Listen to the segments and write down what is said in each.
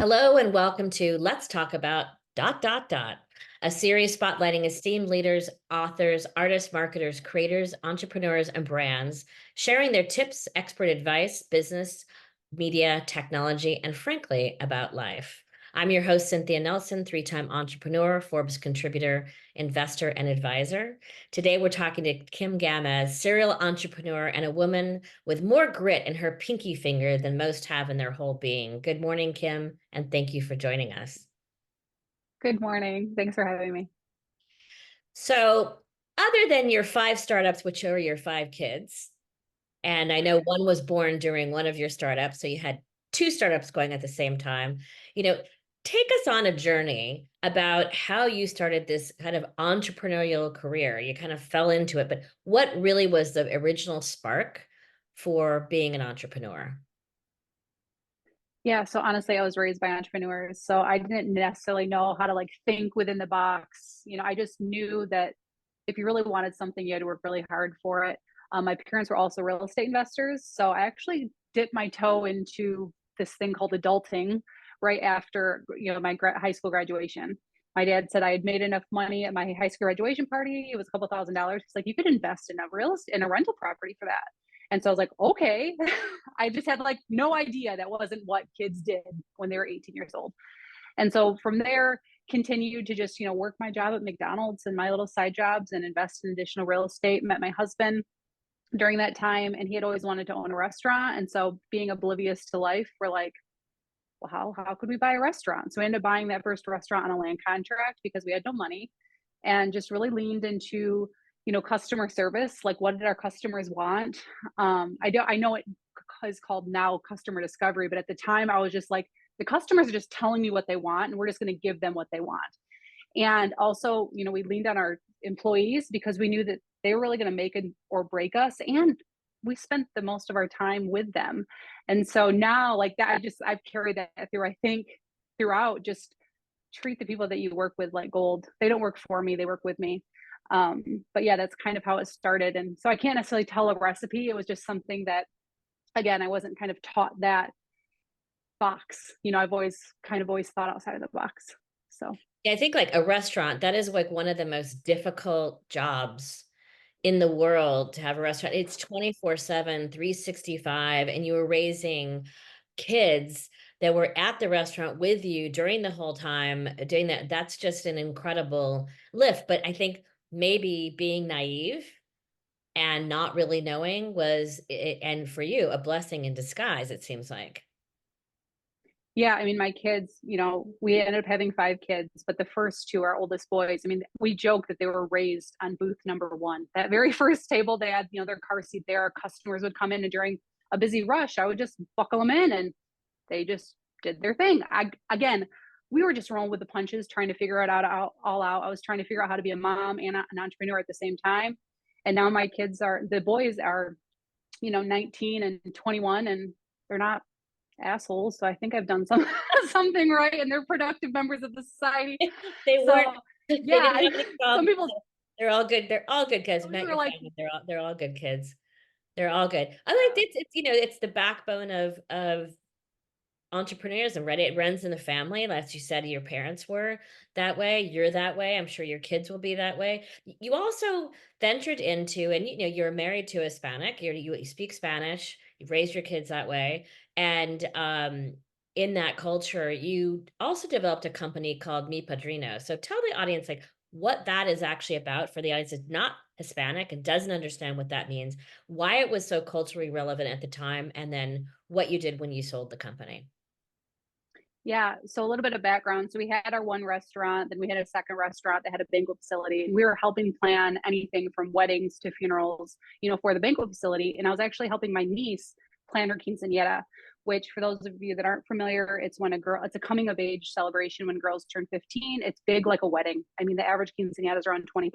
Hello and welcome to Let's Talk About a series spotlighting esteemed leaders, authors, artists, marketers, creators, entrepreneurs, and brands, sharing their tips, expert advice, business, media, technology, and frankly, about life. I'm your host, Cynthia Nelson, three-time entrepreneur, Forbes contributor, investor, and advisor. Today, we're talking to Kim Gamez, serial entrepreneur and a woman with more grit in her pinky finger than most have in their whole being. Good morning, Kim, and thank you for joining us. Good morning. Thanks for having me. So, other than your five startups, which are your five kids, and I know one was born during one of your startups, so you had two startups going at the same time. You know, take us on a journey about how you started this kind of entrepreneurial career. You kind of fell into it, but what really was the original spark for being an entrepreneur? Yeah, so honestly, I was raised by entrepreneurs, so I didn't necessarily know how to think within the box. I just knew that if you really wanted something, you had to work really hard for it. My parents were also real estate investors, so I actually dipped my toe into this thing called adulting right after my high school graduation. My dad said I had made enough money at my high school graduation party. It was a couple $1,000s. He's like, you could invest in a real estate in a rental property for that. And so I was like, okay. I just had no idea that wasn't what kids did when they were 18 years old. And so from there, continued to just, work my job at McDonald's and my little side jobs and invest in additional real estate. Met my husband during that time, and he had always wanted to own a restaurant. And so being oblivious to life, we're like, well, how could we buy a restaurant? So we ended up buying that first restaurant on a land contract because we had no money, and just really leaned into customer service. Like, what did our customers want? I know it is called now customer discovery, but at the time I was just like, the customers are just telling me what they want, and we're just going to give them what they want. And also, we leaned on our employees because we knew that they were really going to make it or break us. And we spent the most of our time with them. And so now, like that, I've carried that through, I think, throughout. Just treat the people that you work with like gold. They don't work for me, they work with me. But yeah, that's kind of how it started. And so I can't necessarily tell a recipe. It was just something that, again, I wasn't kind of taught that box. I've always thought outside of the box. So Yeah, I think like a restaurant, that is like one of the most difficult jobs in the world to have a restaurant. It's 24/7, 365, and you were raising kids that were at the restaurant with you during the whole time doing that. That's just an incredible lift. But I think maybe being naive and not really knowing was, and for you, a blessing in disguise, it seems like. yeah, I mean, my kids, we ended up having five kids, but the first two, our oldest boys, I mean, we joke that they were raised on booth number one. That very first table, they had, their car seat there. Our customers would come in, and during a busy rush, I would just buckle them in, and they just did their thing. Again, we were just rolling with the punches, trying to figure it out all out. I was trying to figure out how to be a mom and an entrepreneur at the same time. And now the boys are, 19 and 21, and they're not assholes. So I think I've done something right, and they're productive members of the society. They weren't, So they yeah, didn't have any some problems. people They're all good. They're all good kids. Met are your like, family. They're all good kids. They're all good. I like it's it's the backbone of entrepreneurism, right? It runs in the family. As you said, your parents were that way. You're that way. I'm sure your kids will be that way. You also ventured into, and you're married to a Hispanic. You speak Spanish. You've raised your kids that way, and in that culture, you also developed a company called MiPadrino. So tell the audience like what that is actually about for the audience that's not Hispanic and doesn't understand what that means, why it was so culturally relevant at the time, and then what you did when you sold the company. yeah. So a little bit of background. So we had our one restaurant, then we had a second restaurant that had a banquet facility, and we were helping plan anything from weddings to funerals, for the banquet facility. And I was actually helping my niece plan her quinceañera, which, for those of you that aren't familiar, it's a coming of age celebration when girls turn 15. It's big like a wedding. I mean, the average quinceañera is around $20,000.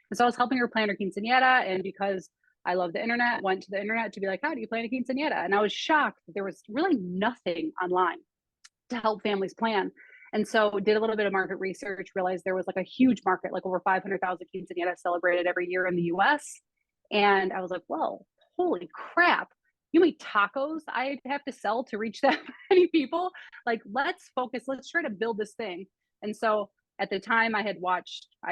And so I was helping her plan her quinceañera, and because I love the internet, went to the internet to be like, how do you plan a quinceañera? And I was shocked that there was really nothing online to help families plan. And so did a little bit of market research, realized there was like a huge market, like over 500,000 quinceañeras celebrated every year in the US. And I was like, well, holy crap. you know, how many tacos I have to sell to reach that many people? Like, let's focus. Let's try to build this thing. And so at the time I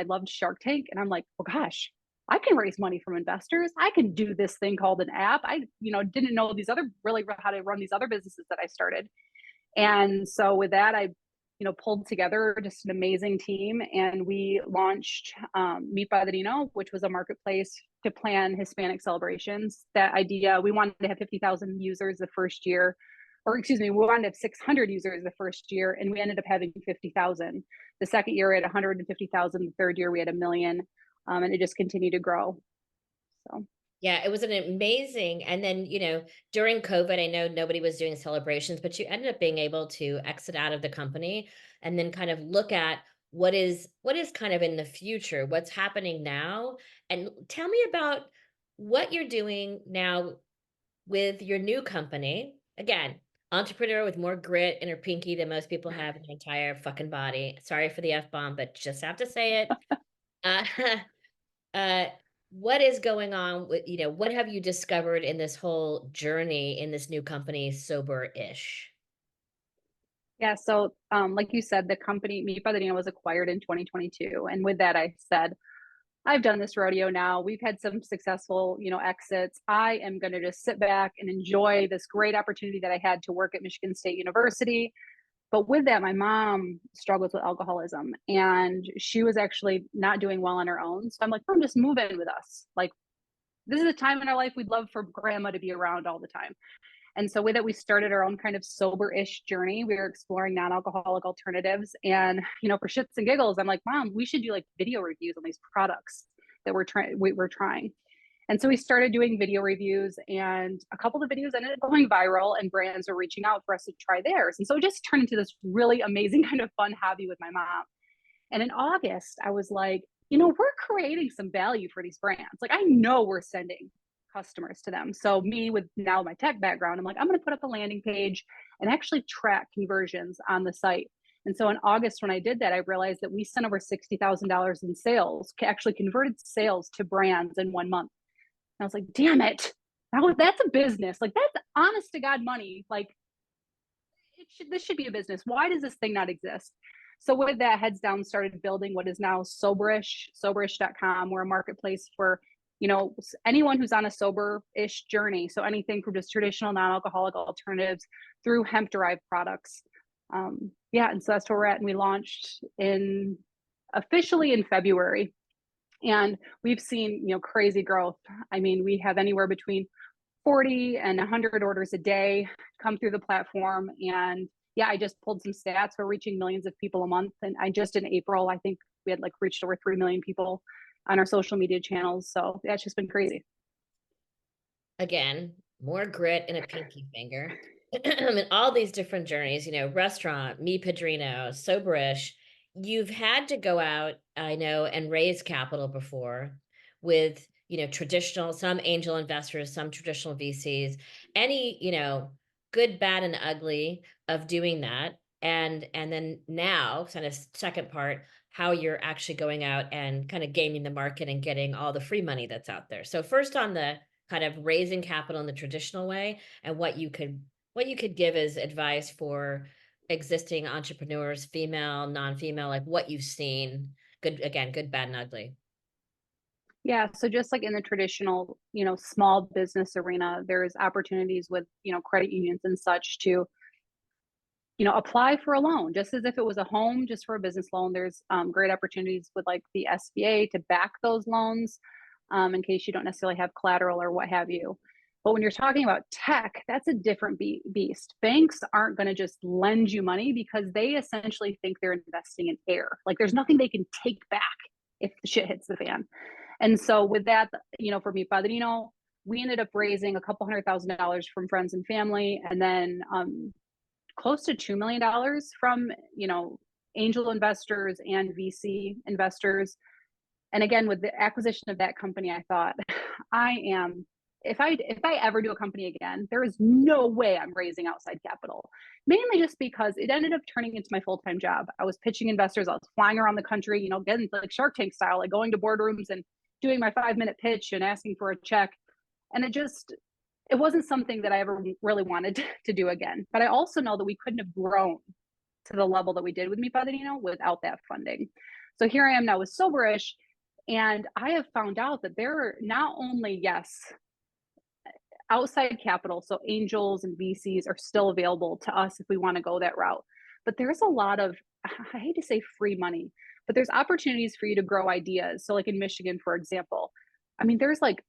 loved Shark Tank, and I'm like, oh gosh, I can raise money from investors. I can do this thing called an app. I, you know, didn't know these other really how to run these other businesses that I started. And so with that, I, you know, pulled together just an amazing team, and we launched MiPadrino, which was a marketplace to plan Hispanic celebrations. That idea, we wanted to have 50,000 users the first year, or excuse me, we wanted to have 600 users the first year, and we ended up having 50,000. The second year, we had 150,000. The third year, we had a million, and it just continued to grow. So. Yeah, it was an amazing, and then, during COVID, I know nobody was doing celebrations, but you ended up being able to exit out of the company and then kind of look at what is kind of in the future, what's happening now. And tell me about what you're doing now with your new company. Again, entrepreneur with more grit in her pinky than most people have in their entire fucking body. Sorry for the F-bomb, but just have to say it. Uh, uh, what is going on with, what have you discovered in this whole journey in this new company, Sober-ish? Yeah, so like you said, the company Mi Padrino was acquired in 2022, and with that, I said, I've done this rodeo now. We've had some successful, you know, exits. I am going to just sit back and enjoy this great opportunity that I had to work at Michigan State University. But with that, my mom struggles with alcoholism, and she was actually not doing well on her own. So I'm like, Mom, just move in with us. Like, this is a time in our life we'd love for grandma to be around all the time. And so with it, we started our own kind of sober-ish journey. We were exploring non-alcoholic alternatives. And, you know, for shits and giggles, I'm like, Mom, we should do like video reviews on these products that we're trying. And so we started doing video reviews, and a couple of the videos ended up going viral, and brands were reaching out for us to try theirs. And so it just turned into this really amazing kind of fun hobby with my mom. And in August, I was like, you know, we're creating some value for these brands. Like, I know we're sending customers to them. So, me with now my tech background, I'm like, I'm going to put up a landing page and actually track conversions on the site. And so in August, when I did that, I realized that we sent over $60,000 in sales, actually converted sales to brands in 1 month. And I was like, damn it. That's a business. Like, that's honest to God money. Like, this should be a business. Why does this thing not exist? So with that, heads down, started building what is now soberish.com. We're a marketplace for, you know, anyone who's on a sober-ish journey. So anything from just traditional non-alcoholic alternatives through hemp-derived products. Yeah, and so that's where we're at. And we launched officially in February. And we've seen, you know, crazy growth. I mean, we have anywhere between 40 and 100 orders a day come through the platform. And yeah, I just pulled some stats. We're reaching millions of people a month. And I just in April, I think we had like reached over 3 million people on our social media channels. So yeah, it's just been crazy. Again, more grit and a pinky finger. And all these different journeys, restaurant, Me Padrino, Soberish. You've had to go out, I know, and raise capital before with, traditional, some angel investors, some traditional VCs, any, good, bad, and ugly of doing that. And then now, kind of second part, how you're actually going out and kind of gaming the market and getting all the free money that's out there. So first on the kind of raising capital in the traditional way, and what you could give as advice for existing entrepreneurs, female, non-female, like what you've seen, good, again, good, bad, and ugly. Yeah, so just like in the traditional, you know, small business arena, there's opportunities with, you know, credit unions and such to, you know, apply for a loan just as if it was a home, just for a business loan. There's great opportunities with like the SBA to back those loans in case you don't necessarily have collateral or what have you. But when you're talking about tech, that's a different beast. Banks aren't going to just lend you money because they essentially think they're investing in air. Like, there's nothing they can take back if the shit hits the fan. And so with that, you know, for Mi Padrino, we ended up raising a couple $100,000 from friends and family, and then close to $2 million from, you know, angel investors and VC investors. And again, with the acquisition of that company, I thought, if I ever do a company again, there is no way I'm raising outside capital. Mainly just because it ended up turning into my full-time job. I was pitching investors, I was flying around the country, you know, getting like Shark Tank style, like going to boardrooms and doing my 5-minute pitch and asking for a check. And it wasn't something that I ever really wanted to do again. But I also know that we couldn't have grown to the level that we did with MiPadrino without that funding. So here I am now with Soberish, and I have found out that there are not only, yes, outside capital, so angels and VCs are still available to us if we want to go that route. But there's a lot of, I hate to say free money, but there's opportunities for you to grow ideas. So, like in Michigan, for example, I mean, there's like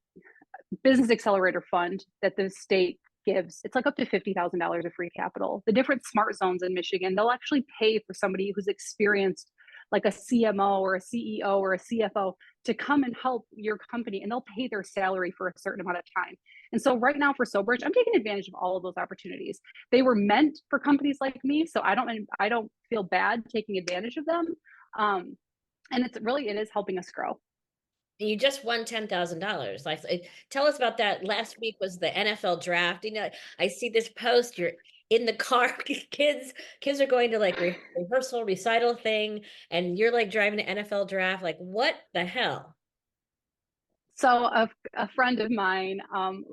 business accelerator fund that the state gives. It's like up to $50,000 of free capital. The different smart zones in Michigan, they'll actually pay for somebody who's experienced, like a CMO or a CEO or a CFO, to come and help your company, and they'll pay their salary for a certain amount of time. And so right now for Sobridge, I'm taking advantage of all of those opportunities. They were meant for companies like me, so I don't feel bad taking advantage of them. And it is helping us grow. You just won $10,000. Like, tell us about that. Last week was the NFL draft. I see this post. You're in the car. Kids are going to like rehearsal, recital thing, and you're like driving an NFL draft. Like, what the hell? So a friend of mine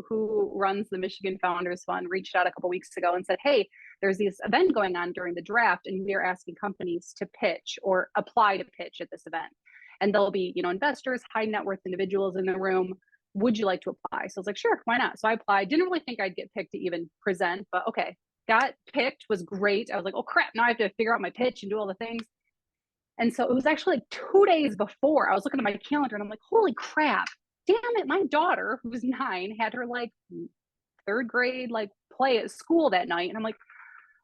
who runs the Michigan Founders Fund reached out a couple weeks ago and said, "Hey, there's this event going on during the draft, and we are asking companies to pitch or apply to pitch at this event. And there'll be, investors, high net worth individuals in the room. Would you like to apply?" So I was like, "Sure, why not?" So I applied. Didn't really think I'd get picked to even present, but okay, got picked. Was great. I was like, "Oh crap! Now I have to figure out my pitch and do all the things." And so it was actually like 2 days before I was looking at my calendar and I'm like, holy crap, damn it. My daughter, who's 9, had her like third grade like play at school that night. And I'm like,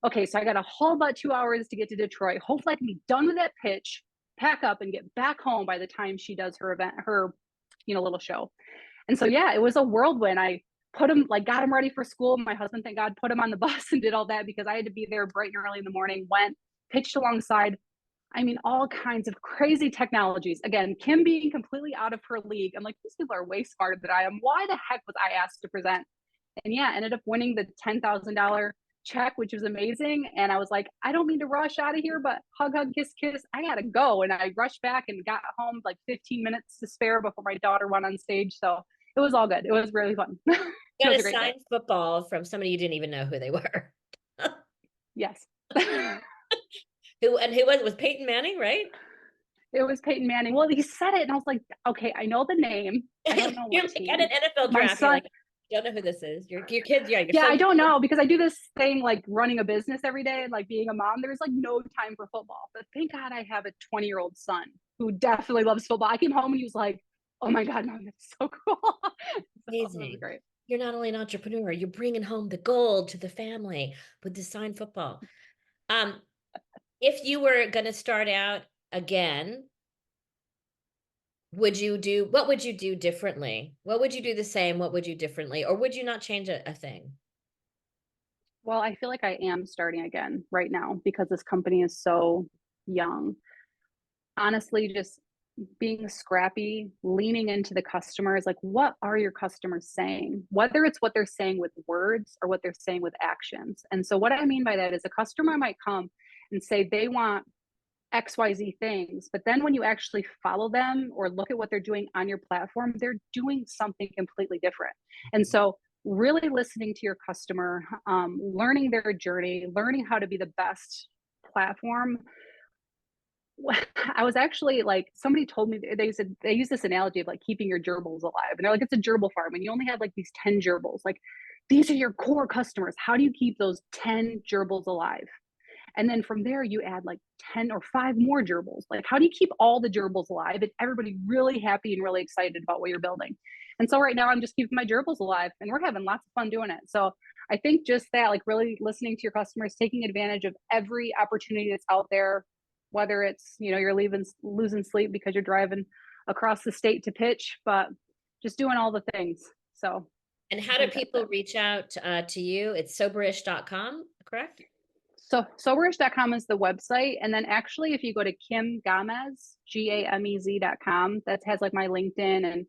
okay, so I got a whole about 2 hours to get to Detroit. Hopefully I can be done with that pitch, pack up and get back home by the time she does her event, her, little show. And so, yeah, it was a whirlwind. I put him, like, got him ready for school. My husband, thank God, put him on the bus and did all that because I had to be there bright and early in the morning, went, pitched alongside. I mean, all kinds of crazy technologies. Again, Kim being completely out of her league. I'm like, these people are way smarter than I am. Why the heck was I asked to present? And yeah, ended up winning the $10,000 check, which was amazing. And I was like, I don't mean to rush out of here, but hug, hug, kiss, kiss. I gotta go. And I rushed back and got home like 15 minutes to spare before my daughter went on stage. So it was all good. It was really fun. It Got was a a great day. signed football from somebody you didn't even know who they were. Yes. Who was Peyton Manning, right? It was Peyton Manning. Well, he said it, and I was like, okay, I know the name. I don't know You're what like at an team. NFL My draft. You're son, like, don't know who this is. Your kids, yeah, your yeah, I son's don't know because I do this thing like running a business every day and like being a mom. There's like no time for football. But thank God I have a 20-year-old son who definitely loves football. I came home and he was like, oh my God, mom, that's so cool. So it was amazing. great. You're not only an entrepreneur, you're bringing home the gold to the family with the signed football. Um, if you were going to start out again, what would you do differently? What would you do the same? What would you differently? Or would you not change a thing? Well, I feel like I am starting again right now because this company is so young. Honestly, just being scrappy, leaning into the customers, like what are your customers saying? Whether it's what they're saying with words or what they're saying with actions. And so what I mean by that is a customer might come and say they want XYZ things, but then when you actually follow them or look at what they're doing on your platform, they're doing something completely different. And so really listening to your customer, learning their journey, learning how to be the best platform. I was actually like, somebody told me they said they use this analogy of like keeping your gerbils alive. And they're like, it's a gerbil farm and you only have like these 10 gerbils. Like, these are your core customers. How do you keep those 10 gerbils alive? And then from there, you add like 10 or 5 more gerbils. Like, how do you keep all the gerbils alive and everybody really happy and really excited about what you're building? And so right now, I'm just keeping my gerbils alive and we're having lots of fun doing it. So I think just that, like really listening to your customers, taking advantage of every opportunity that's out there, whether it's, you're losing sleep because you're driving across the state to pitch, but just doing all the things. So And I how do think that's people it. reach out to you? It's soberish.com, correct? So soberish.com is the website. And then actually, if you go to Kim Gamez, GAMEZ.com, that has like my LinkedIn, and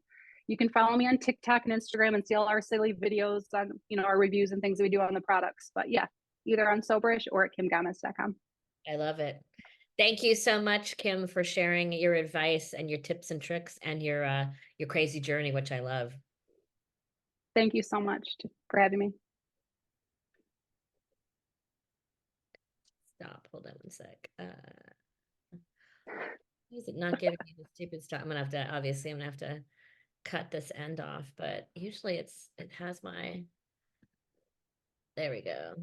you can follow me on TikTok and Instagram and see all our silly videos on, our reviews and things that we do on the products. But yeah, either on Soberish or at KimGamez.com. I love it. Thank you so much, Kim, for sharing your advice and your tips and tricks and your crazy journey, which I love. Thank you so much for having me. Stop. Hold on one sec. Why is it not giving me the stupid stop? I'm gonna have to, obviously, I'm gonna have to cut this end off, but usually it has my, there we go.